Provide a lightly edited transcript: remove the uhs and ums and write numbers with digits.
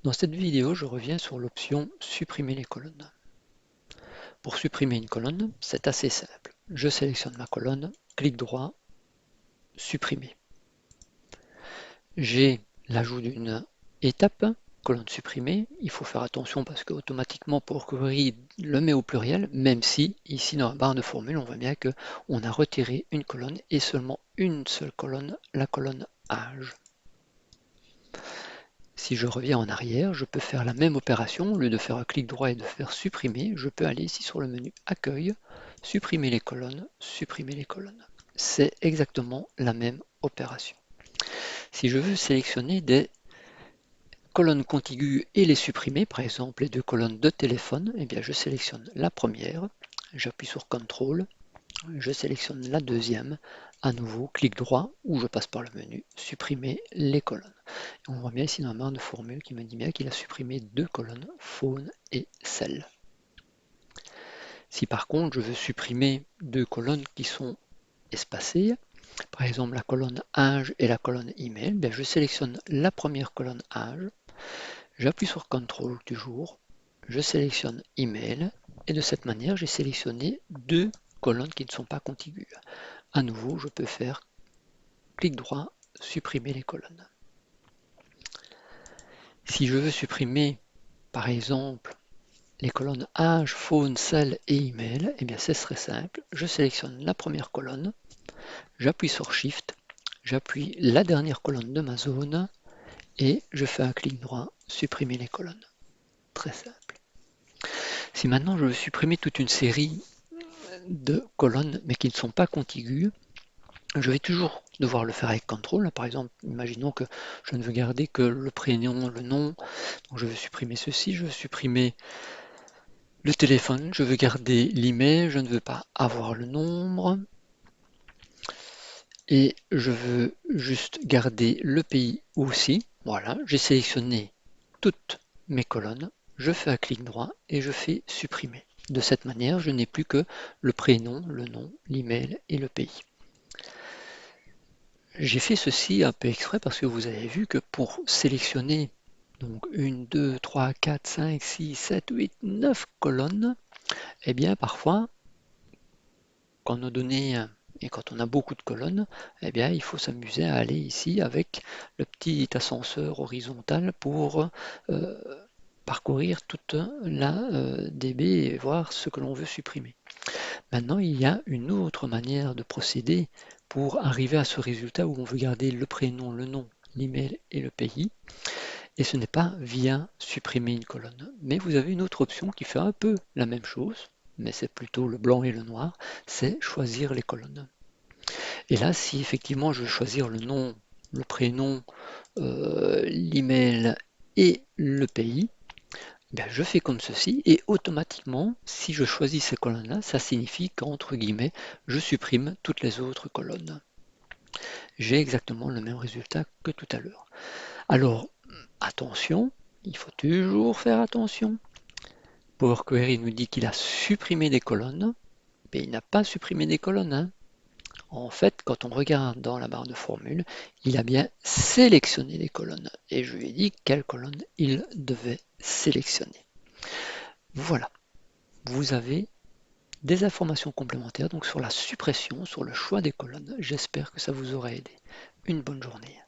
Dans cette vidéo, je reviens sur l'option supprimer les colonnes. Pour supprimer une colonne, c'est assez simple. Je sélectionne ma colonne, clic droit, supprimer. J'ai l'ajout d'une étape, colonne supprimée. Il faut faire attention parce que automatiquement Power Query le met au pluriel, même si ici dans la barre de formule, on voit bien qu'on a retiré une colonne et seulement une seule colonne, la colonne âge. Si je reviens en arrière, je peux faire la même opération. Au lieu de faire un clic droit et de faire supprimer, je peux aller ici sur le menu accueil, supprimer les colonnes, supprimer les colonnes. C'est exactement la même opération. Si je veux sélectionner des colonnes contiguës et les supprimer, par exemple les deux colonnes de téléphone, eh bien je sélectionne la première, j'appuie sur CTRL, je sélectionne la deuxième, à nouveau clic droit ou je passe par le menu supprimer les colonnes. Et on voit bien ici dans la barre de formule qui me dit bien qu'il a supprimé deux colonnes, phone et cell. Si par contre je veux supprimer deux colonnes qui sont espacées, par exemple la colonne âge et la colonne email, bien je sélectionne la première colonne âge, j'appuie sur CTRL toujours, je sélectionne email et de cette manière j'ai sélectionné deux colonnes qui ne sont pas contiguës. À nouveau, je peux faire clic droit, supprimer les colonnes. Si je veux supprimer, par exemple, les colonnes âge, phone, cell et email, eh bien ce serait simple. Je sélectionne la première colonne, j'appuie sur Shift, j'appuie la dernière colonne de ma zone et je fais un clic droit, supprimer les colonnes. Très simple. Si maintenant je veux supprimer toute une série de colonnes mais qui ne sont pas contiguës, je vais toujours devoir le faire avec CTRL. Par exemple, imaginons que je ne veux garder que le prénom, le nom. Donc je veux supprimer ceci, je veux supprimer le téléphone, je veux garder l'email, je ne veux pas avoir le nombre. Et je veux juste garder le pays aussi. Voilà, j'ai sélectionné toutes mes colonnes. Je fais un clic droit et je fais supprimer. De cette manière, je n'ai plus que le prénom, le nom, l'email et le pays. J'ai fait ceci un peu exprès parce que vous avez vu que pour sélectionner donc 1, 2, 3, 4, 5, 6, 7, 8, 9 colonnes, eh bien parfois, quand nos données et quand on a beaucoup de colonnes, eh bien il faut s'amuser à aller ici avec le petit ascenseur horizontal pour euh, parcourir toute la DB et voir ce que l'on veut supprimer. Maintenant, il y a une autre manière de procéder pour arriver à ce résultat où on veut garder le prénom, le nom, l'email et le pays. Et ce n'est pas via supprimer une colonne. Mais vous avez une autre option qui fait un peu la même chose, mais c'est plutôt le blanc et le noir, c'est choisir les colonnes. Et là, si effectivement je veux choisir le nom, le prénom, l'email et le pays, ben, je fais comme ceci et automatiquement, si je choisis ces colonnes-là, ça signifie qu'entre guillemets, je supprime toutes les autres colonnes. J'ai exactement le même résultat que tout à l'heure. Alors, attention, il faut toujours faire attention. Power Query nous dit qu'il a supprimé des colonnes, mais il n'a pas supprimé des colonnes, hein. En fait, quand on regarde dans la barre de formule, il a bien sélectionné les colonnes et je lui ai dit quelles colonnes il devait sélectionner. Voilà, vous avez des informations complémentaires donc sur la suppression, sur le choix des colonnes. J'espère que ça vous aura aidé. Une bonne journée.